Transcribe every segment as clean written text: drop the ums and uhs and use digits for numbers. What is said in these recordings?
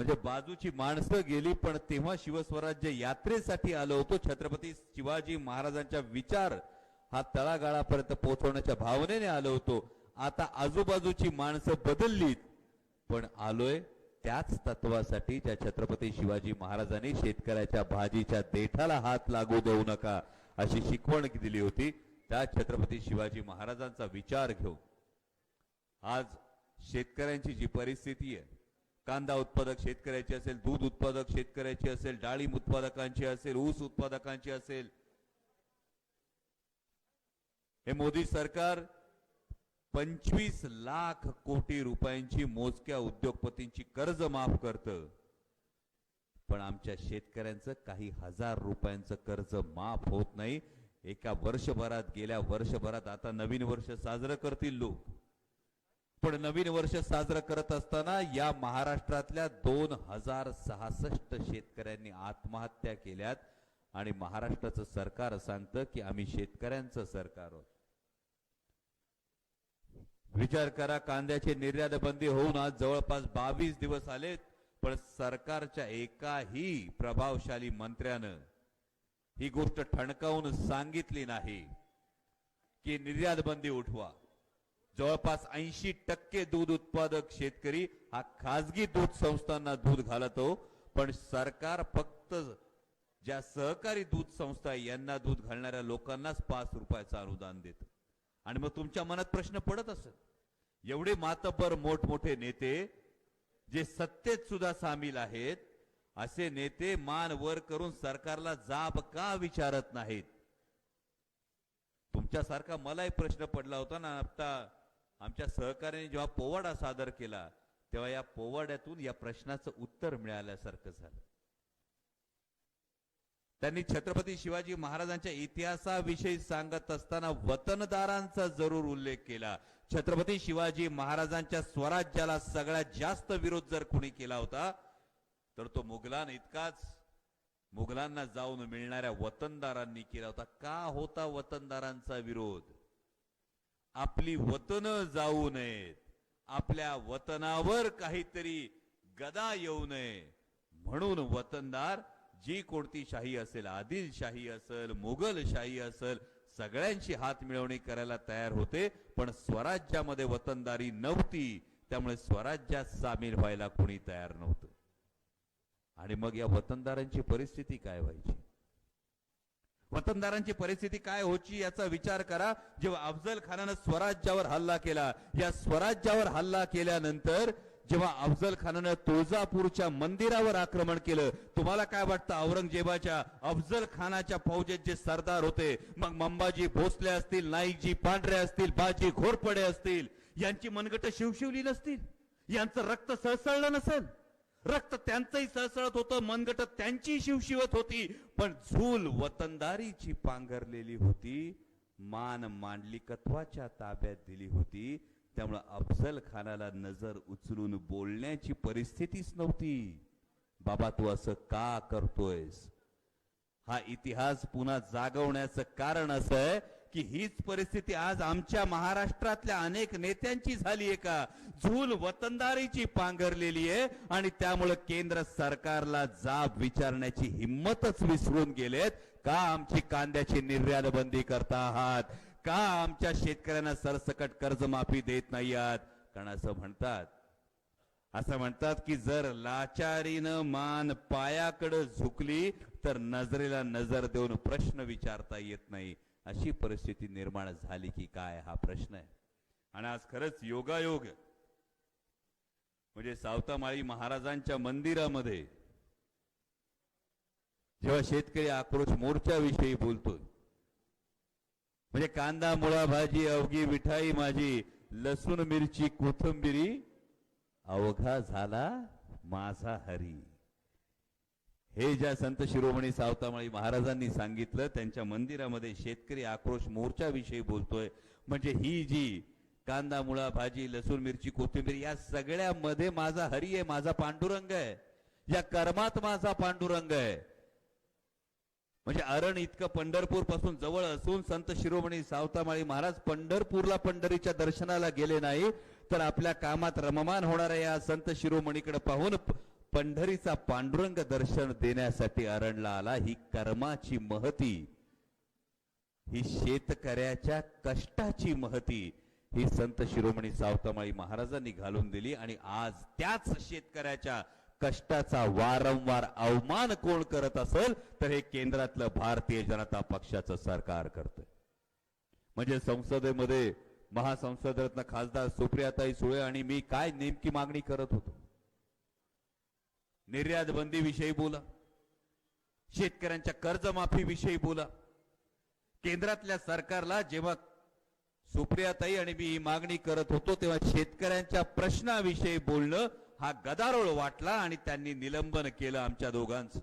म्हणजे बाजूची माणसं गेली, पण तेव्हा शिवस्वराज्य यात्रेसाठी आलो होतो. छत्रपती शिवाजी महाराजांचा विचार हा तळागाळापर्यंत पोहोचवण्याच्या भावनेने आलो होतो. आता आजूबाजूची माणसं बदललीत, पण आलोय त्याच तत्वासाठी ज्या छत्रपती शिवाजी महाराजांनी शेतकऱ्याच्या भाजीच्या देठाला हात लागू देऊ नका अशी शिकवण दिली होती. त्या छत्रपती शिवाजी महाराजांचा विचार घेऊन आज शेतकऱ्यांची जी परिस्थिती आहे, कांदा उत्पादक शेतकऱ्याची असेल, दूध उत्पादक शेतकऱ्याची असेल, डाळिंब उत्पादकांची असेल, ऊस उत्पादकांची असेल, हे मोदी सरकार 25 लाख कोटी रुपयांची मोजक्या उद्योगपतींची कर्ज माफ करतं, पण आमच्या शेतकऱ्यांचं काही हजार रुपयांचं कर्ज माफ होत नाही. एका वर्षभरात, गेल्या वर्षभरात, आता नवीन वर्ष साजरं करतील लोक, पण नवीन वर्ष साजरं करत असताना या महाराष्ट्रातल्या 2066 शेतकऱ्यांनी आत्महत्या केल्यात आणि महाराष्ट्राचं सरकार सांगतं की आम्ही शेतकऱ्यांचं सरकार आहोत. विचार करा, कांद्याची निर्यात बंदी होऊन आज जवळपास 22 दिवस आलेत, पण सरकारच्या एकाही प्रभावशाली मंत्र्यानं ही गोष्ट ठणकावून सांगितली नाही की निर्यात बंदी उठवा. जवळपास 80% दूध उत्पादक शेतकरी हा खासगी दूध संस्थांना दूध घालतो, पण सरकार फक्त ज्या सहकारी दूध संस्था यांना दूध घालणाऱ्या लोकांनाच 5 रुपयाचं अनुदान देतं. आणि मग तुमच्या मनात प्रश्न पडत असेल, एवढे मातब्बर मोठमोठे नेते जे सत्तेत सुद्धा सामील आहेत, असे नेते मान वर करून सरकारला जाब का विचारत नाहीत? तुमच्यासारखा मलाही प्रश्न पडला होता ना. आता आमच्या सहकार्याने जेव्हा पोवाडा सादर केला तेव्हा या पोवाड्यातून या प्रश्नाचं उत्तर मिळाल्यासारखं झालं. त्यांनी छत्रपती शिवाजी महाराजांच्या इतिहासाविषयी सांगत असताना वतनदारांचा जरूर उल्लेख केला. छत्रपती शिवाजी महाराजांच्या स्वराज्याला सगळ्यात जास्त विरोध जर कोणी केला होता तर तो इतकाच मुघलांना जाऊन मिळणाऱ्या वतनदारांनी केला होता. का होता वतनदारांचा विरोध? आपली वतन जाऊ नयेत, आपल्या वतनावर काहीतरी गदा येऊ नये म्हणून वतनदार जी कोणती शाही असेल, आदिलशाही असेल, मुघलशाही असेल, सगळ्यांची हात मिळवणी करायला तयार होते, पण स्वराज्यामध्ये वतनदारी नव्हती. त्यामुळे स्वराज्यात सामील व्हायला कोणी तयार नव्हतं. आणि मग या वतनदारांची परिस्थिती काय व्हायची? वतनदारांची परिस्थिती काय होची याचा विचार करा. जेव्हा अफजल खानानं स्वराज्यावर हल्ला केला, या स्वराज्यावर हल्ला केल्यानंतर जेव्हा अफजल खानानं तुळजापूरच्या मंदिरावर आक्रमण केलं, तुम्हाला काय वाटतं? औरंगजेबाच्या अफजल खानाच्या फौजेत जे सरदार होते, मग मंबाजी भोसले असतील, नाईकजी पांढरे असतील, बाजी घोरपडे असतील, यांची मनगट शिवशिवली नसतील? यांचं रक्त सळसळलं नसेल? रक्त त्यांचंही सळसळत होतं, मनगट त्यांची शिवशिवत होती, पण झूल वतनदारीची पांघरलेली होती, मान मांडलिकत्वाच्या ताब्यात दिली होती. त्यामुळे अफजल खानाला नजर उचलून बोलण्याची परिस्थितीच नव्हती. बाबा तू असं का करतोयस? हा इतिहास पुन्हा जागवण्याचं कारण असं आहे की हीच परिस्थिती आज आमच्या महाराष्ट्रातल्या अनेक नेत्यांची झाली आहे का? झूल वतनदारीची पांघरलेली आहे आणि त्यामुळे केंद्र सरकारला जाब विचारण्याची हिम्मतच विसरून गेलेत. का आमची कांद्याची निर्यात बंदी करता आहात? का आमच्या शेतकऱ्यांना सरसकट कर्जमाफी देत नाही आहात? कारण असं म्हणतात की जर लाचारीनं मान पायाकडे झुकली तर नजरेला नजर देऊन प्रश्न विचारता येत नाही. अशी परिस्थिती निर्माण झाली की काय, हा प्रश्न आहे. आणि आज खरंच योगायोग म्हणजे सावतामाळी महाराजांच्या मंदिरामध्ये जेव्हा शेतकरी आक्रोश मोर्चाविषयी बोलतोय, म्हणजे कांदा मुळा भाजी अवघी विठाई माझी, लसूण मिरची कोथिंबिरी अवघा झाला माझा हरी, हे ज्या संत शिरोमणी सावतामाळी महाराजांनी सांगितलं, त्यांच्या मंदिरामध्ये शेतकरी आक्रोश मोर्चाविषयी बोलतोय. म्हणजे ही जी कांदा मुळा भाजी लसूण मिरची कोथिंबीर या सगळ्यामध्ये माझा हरी आहे, माझा पांडुरंग आहे, या कर्मात माझा पांडुरंग आहे. म्हणजे अरण इतकं पंढरपूर पासून जवळ असून संत शिरोमणी सावतामाळी महाराज पंढरपूरला पंढरीच्या दर्शनाला गेले नाही, तर आपल्या कामात रममान होणाऱ्या या संत शिरोमणीकडे पाहून पंढरीचा पांडुरंग दर्शन देण्यासाठी अरणला आला. ही कर्माची महती, ही शेतकऱ्याच्या कष्टाची महती ही संत शिरोमणी सावतामाळी महाराजांनी घालून दिली. आणि आज त्याच शेतकऱ्याच्या कष्टाचा वारंवार अवमान कोण करत असेल तर हे केंद्रातलं भारतीय जनता पक्षाचं सरकार करतंय. म्हणजे संसदेमध्ये महासंसदरत्न खासदार सुप्रियाताई सुळे आणि मी काय नेमकी मागणी करत होतो. निर्यात बंदी विषयी बोला, शेतकऱ्यांच्या कर्जमाफी विषयी बोला. केंद्रातल्या सरकारला जेव्हा सुप्रियाताई आणि मी ही मागणी करत होतो तेव्हा शेतकऱ्यांच्या प्रश्नाविषयी बोलणं हा गदारोळ वाटला आणि त्यांनी निलंबन केलं आमच्या दोघांचं.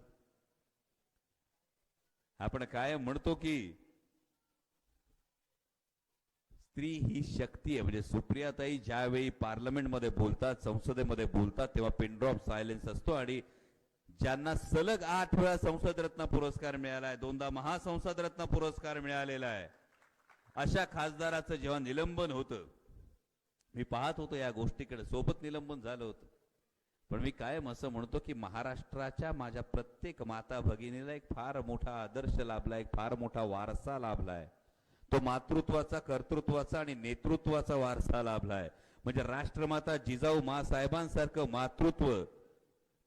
आपण काय म्हणतो की स्त्री ही शक्ती आहे. म्हणजे सुप्रियाताई ज्यावेळी पार्लमेंटमध्ये बोलतात, संसदेमध्ये बोलतात तेव्हा पिन ड्रॉप सायलेन्स असतो. आणि ज्यांना सलग 8 वेळा संसद रत्न पुरस्कार मिळाला आहे, 2दा महासंसद रत्न पुरस्कार मिळालेला आहे, अशा खासदाराचं जेव्हा निलंबन होतं, मी पाहत होतो या गोष्टीकडे, सोबत निलंबन झालं होतं. पण मी कायम असं म्हणतो की महाराष्ट्राच्या माझ्या प्रत्येक माता भगिनीला एक फार मोठा आदर्श लाभला, एक फार मोठा वारसा लाभलाय. तो मातृत्वाचा, कर्तृत्वाचा आणि नेतृत्वाचा वारसा लाभलाय. म्हणजे राष्ट्रमाता जिजाऊ मासाहेबांसारखं मातृत्व,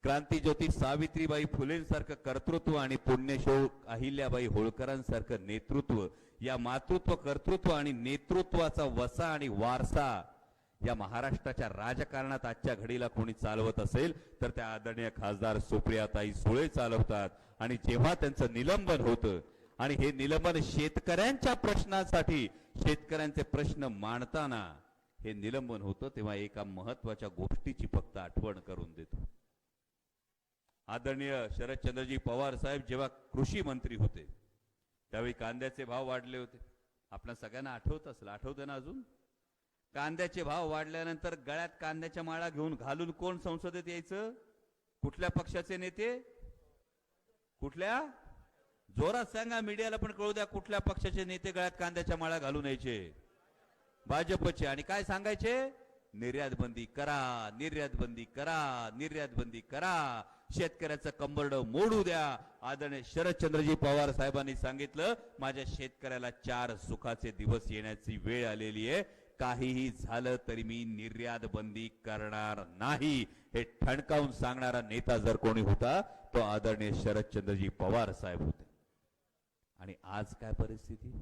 क्रांतीज्योती सावित्रीबाई फुलेंसारखं कर्तृत्व आणि पुण्यशोक अहिल्याबाई होळकरांसारखं नेतृत्व, या मातृत्व, कर्तृत्व आणि नेतृत्वाचा वसा आणि वारसा या महाराष्ट्राच्या राजकारणात आजच्या घडीला कोणी चालवत असेल तर त्या आदरणीय खासदार सुप्रियाताई सुळे चालवतात. आणि जेव्हा त्यांचं निलंबन होतं आणि हे निलंबन शेतकऱ्यांच्या प्रश्नासाठी, शेतकऱ्यांचे प्रश्न मांडताना हे निलंबन होतं, तेव्हा एका महत्वाच्या गोष्टीची फक्त आठवण करून देतो. आदरणीय शरदचंद्रजी पवार साहेब जेव्हा कृषी मंत्री होते त्यावेळी कांद्याचे भाव वाढले होते. आपल्या सगळ्यांना आठवत असेल, आठवतं ना अजून? कांद्याचे भाव वाढल्यानंतर गळ्यात कांद्याच्या माळा घेऊन घालून कोण संसदेत यायचं? कुठल्या पक्षाचे नेते? कुठल्या? जोरात सांगा, मीडियाला पण कळू द्या. कुठल्या पक्षाचे नेते गळ्यात कांद्याच्या माळा घालून यायचे? भाजपचे. आणि काय सांगायचे? निर्यात बंदी करा, निर्यात बंदी करा, निर्यात बंदी करा, शेतकऱ्याचं कंबरड मोडू द्या. आदरणीय शरदचंद्रजी पवार साहेबांनी सांगितलं, माझ्या शेतकऱ्याला 4 सुखाचे दिवस येण्याची वेळ आलेली आहे. काहीही झालं तरी मी निर्यात बंदी करणार नाही, हे ठणकावून सांगणारा नेता जर कोणी होता तो आदरणीय शरदचंद्रजी पवार साहेब होते. आणि आज काय परिस्थिती?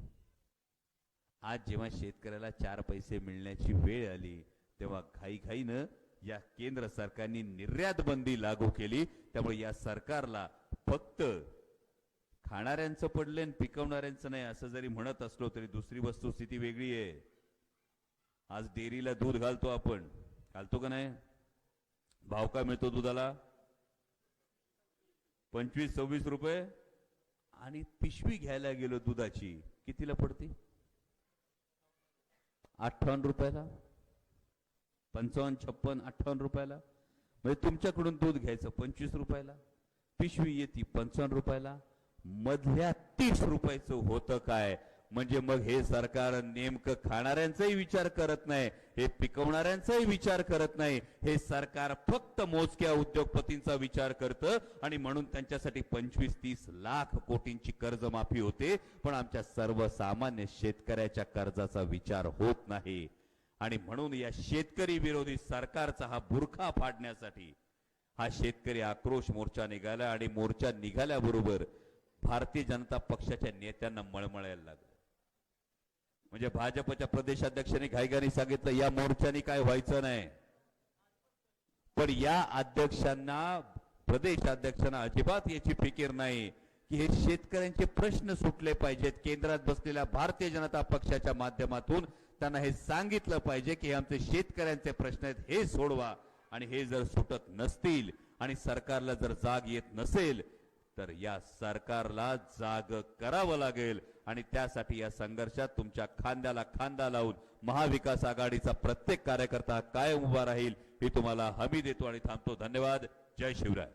आज जेव्हा शेतकऱ्याला 4 पैसे मिळण्याची वेळ आली तेव्हा घाईघाईनं या केंद्र सरकारने निर्यात बंदी लागू केली. त्यामुळे या सरकारला फक्त खाणाऱ्यांचं पडले आणि पिकवणाऱ्यांचं नाही असं जरी म्हणत असलो तरी दुसरी वस्तुस्थिती वेगळी आहे. आज डेअरीला दूध घालतो आपण, घालतो का नाही? भाव काय मिळतो दुधाला? 25-26 रुपये. आणि पिशवी घ्यायला गेलो दुधाची कितीला पडते? 58 रुपयाला, 55, 56, 58 रुपयाला. म्हणजे तुमच्याकडून दूध घ्यायचं 25 रुपयाला, पिशवी येते 55 रुपयाला, मधल्या 30 रुपयाचं होतं काय? म्हणजे मग हे सरकार नेमकं खाणाऱ्यांचाही विचार करत नाही, हे पिकवणाऱ्यांचाही विचार करत नाही. हे सरकार फक्त मोजक्या उद्योगपतींचा विचार करतं आणि म्हणून त्यांच्यासाठी 25-30 लाख कोटींची कर्जमाफी होते, पण आमच्या सर्वसामान्य शेतकऱ्याच्या कर्जाचा विचार होत नाही. आणि म्हणून या शेतकरी विरोधी सरकारचा हा बुरखा फाडण्यासाठी हा शेतकरी आक्रोश मोर्चा निघाला. आणि मोर्चा निघाल्याबरोबर भारतीय जनता पक्षाच्या नेत्यांना मळमळायला लागलं. म्हणजे भाजपच्या प्रदेशाध्यक्षांनी घाईघाईने सांगितलं या मोर्चाने काय व्हायचं नाही, पण या अध्यक्षांना, प्रदेशाध्यक्षांना अजिबात याची फिकीर नाही की हे शेतकऱ्यांचे प्रश्न सुटले पाहिजेत. केंद्रात बसलेल्या भारतीय जनता पक्षाच्या माध्यमातून त्यांना हे सांगितलं पाहिजे की हे आमचे शेतकऱ्यांचे प्रश्न आहेत, हे सोडवा. आणि हे जर सुटत नसतील आणि सरकारला जर जाग येत नसेल तर या सरकारला जाग करावं लागेल. आणि त्यासाठी या संघर्षात तुमच्या खांद्याला खांदा लावून महाविकास आघाडीचा प्रत्येक कार्यकर्ता कायम उभा राहील ही तुम्हाला हमी देतो आणि थांबतो. धन्यवाद. जय शिवराय.